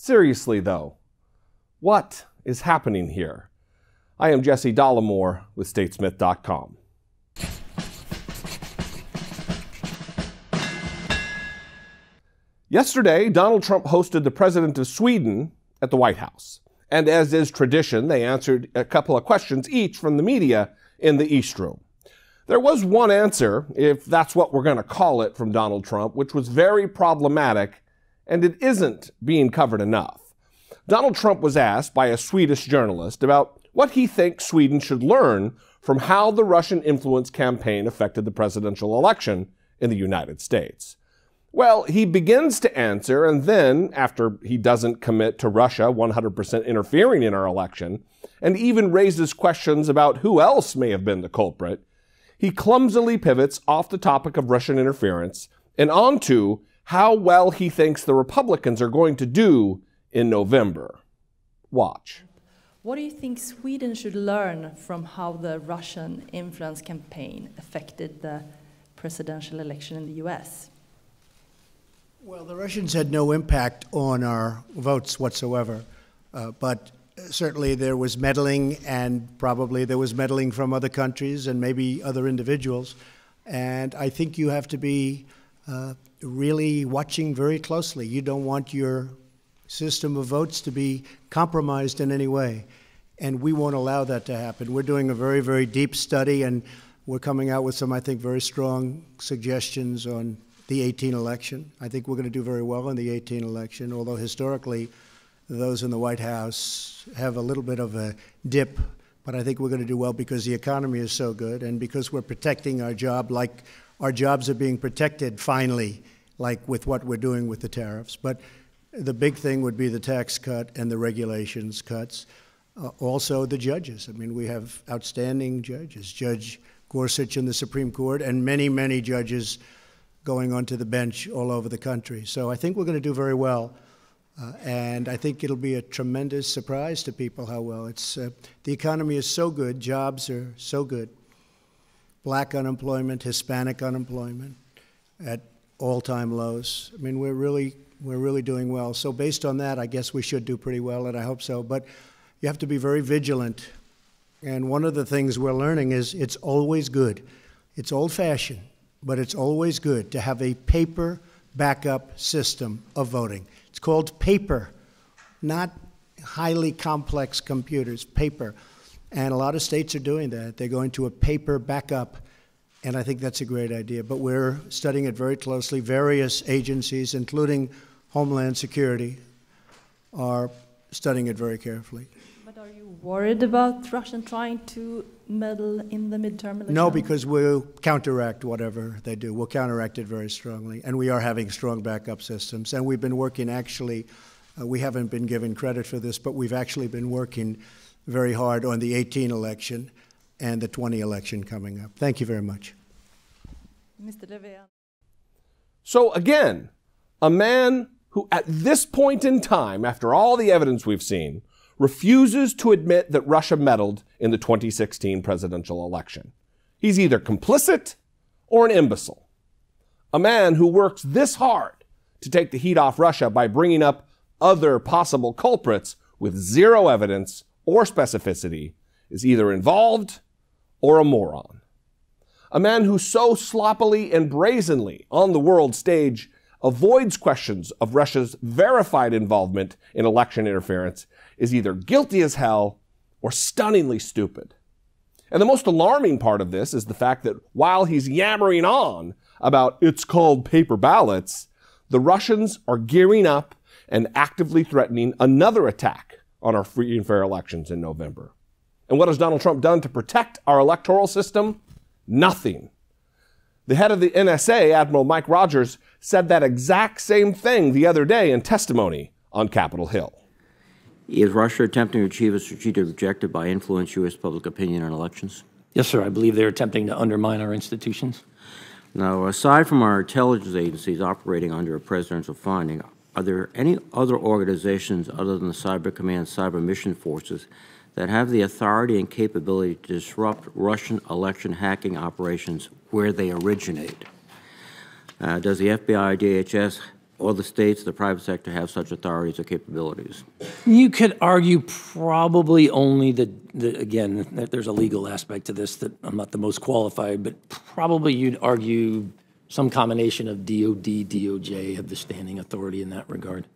Seriously, though, what is happening here? I am Jesse Dollemore with Statesmith.com. Yesterday, Donald Trump hosted the president of Sweden at the White House. And as is tradition, they answered a couple of questions each from the media in the East Room. There was one answer, if that's what we're going to call it, from Donald Trump, which was very problematic, and it isn't being covered enough. Donald Trump was asked by a Swedish journalist about what he thinks Sweden should learn from how the Russian influence campaign affected the presidential election in the United States. Well, he begins to answer, and then, after he doesn't commit to Russia 100% interfering in our election, and even raises questions about who else may have been the culprit, he clumsily pivots off the topic of Russian interference and onto how well he thinks the Republicans are going to do in November. Watch. What do you think Sweden should learn from how the Russian influence campaign affected the presidential election in the U.S.? Well, the Russians had no impact on our votes whatsoever, but certainly there was meddling, and probably there was meddling from other countries and maybe other individuals. And I think you have to be really watching very closely. You don't want your system of votes to be compromised in any way. And we won't allow that to happen. We're doing a very, very deep study, and we're coming out with some, I think, very strong suggestions on the 2018 election. I think we're going to do very well in the 2018 election, although historically those in the White House have a little bit of a dip. But I think we're going to do well because the economy is so good and because we're protecting our job like our jobs are being protected finally, like with what we're doing with the tariffs. But the big thing would be the tax cut and the regulations cuts. Also the judges. I mean, we have outstanding judges. Judge Gorsuch in the Supreme Court and many, many judges going onto the bench all over the country. So I think we're going to do very well. And I think it'll be a tremendous surprise to people how well it's. The economy is so good. Jobs are so good. Black unemployment, Hispanic unemployment at all-time lows. I mean, we're really doing well. So based on that, I guess we should do pretty well, and I hope so. But you have to be very vigilant. And one of the things we're learning is it's always good. It's old-fashioned, but it's always good to have a paper backup system of voting. It's called paper, not highly complex computers, paper. And a lot of states are doing that. They're going to a paper backup, and I think that's a great idea. But we're studying it very closely. Various agencies, including Homeland Security, are studying it very carefully. But are you worried about Russia trying to meddle in the midterm election? No, because we'll counteract whatever they do. We'll counteract it very strongly. And we are having strong backup systems. And we've been working actually, we haven't been given credit for this, but we've actually been working very hard on the 2018 election and the 2020 election coming up. Thank you very much. Mr. Levean. So again, a man who at this point in time, after all the evidence we've seen, refuses to admit that Russia meddled in the 2016 presidential election. He's either complicit or an imbecile. A man who works this hard to take the heat off Russia by bringing up other possible culprits with zero evidence or specificity is either involved or a moron. A man who so sloppily and brazenly on the world stage avoids questions of Russia's verified involvement in election interference is either guilty as hell or stunningly stupid. And the most alarming part of this is the fact that while he's yammering on about it's called paper ballots, the Russians are gearing up and actively threatening another attack on our free and fair elections in November. And what has Donald Trump done to protect our electoral system? Nothing. The head of the NSA, Admiral Mike Rogers, said that exact same thing the other day in testimony on Capitol Hill. Is Russia attempting to achieve a strategic objective by influence U.S. public opinion on elections? Yes, sir. I believe they're attempting to undermine our institutions. Now, aside from our intelligence agencies operating under a presidential funding, are there any other organizations other than the Cyber Command Cyber Mission Forces that have the authority and capability to disrupt Russian election hacking operations where they originate? Does the FBI, DHS all the states, the private sector have such authorities or capabilities? You could argue probably only again, that there's a legal aspect to this that I'm not the most qualified, but probably you'd argue some combination of DOD, DOJ have the standing authority in that regard.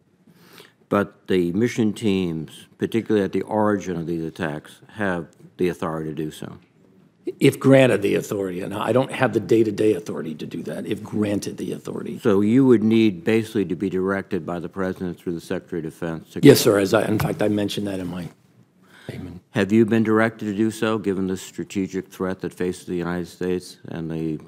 But the mission teams, particularly at the origin of these attacks, have the authority to do so. If granted the authority, and I don't have the day-to-day authority to do that, if granted the authority. So you would need basically to be directed by the President through the Secretary of Defense. Yes, sir. In fact, I mentioned that in my statement. Have you been directed to do so, given the strategic threat that faces the United States and the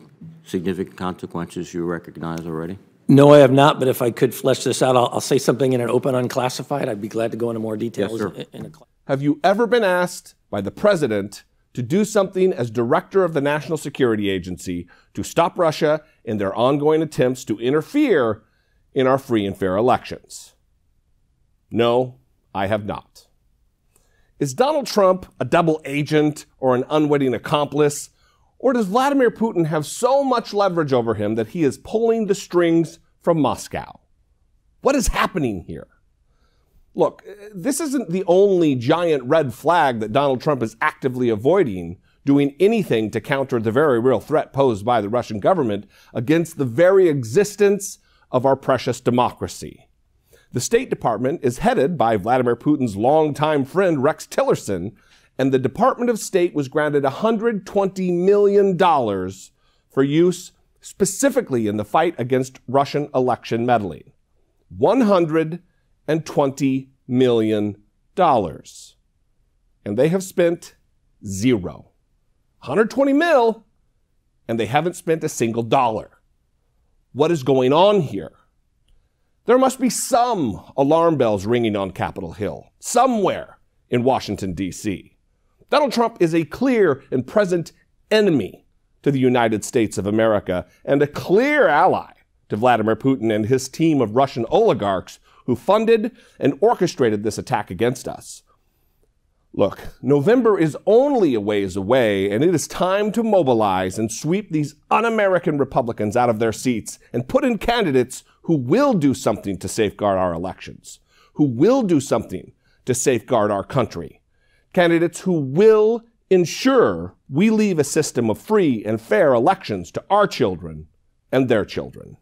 significant consequences you recognize already? No, I have not, but if I could flesh this out, I'll say something in an open unclassified. I'd be glad to go into more details. Yes, sir. Have you ever been asked by the President to do something as director of the National Security Agency to stop Russia in their ongoing attempts to interfere in our free and fair elections? No, I have not. Is Donald Trump a double agent or an unwitting accomplice? Or does Vladimir Putin have so much leverage over him that he is pulling the strings from Moscow? What is happening here? Look, this isn't the only giant red flag that Donald Trump is actively avoiding doing anything to counter the very real threat posed by the Russian government against the very existence of our precious democracy. The State Department is headed by Vladimir Putin's longtime friend Rex Tillerson, and the Department of State was granted $120 million for use specifically in the fight against Russian election meddling. $120 million. And they have spent zero. 120 mil, and they haven't spent a single dollar. What is going on here? There must be some alarm bells ringing on Capitol Hill, somewhere in Washington, D.C. Donald Trump is a clear and present enemy to the United States of America and a clear ally to Vladimir Putin and his team of Russian oligarchs who funded and orchestrated this attack against us. Look, November is only a ways away, and it is time to mobilize and sweep these un-American Republicans out of their seats and put in candidates who will do something to safeguard our elections, who will do something to safeguard our country. Candidates who will ensure we leave a system of free and fair elections to our children and their children.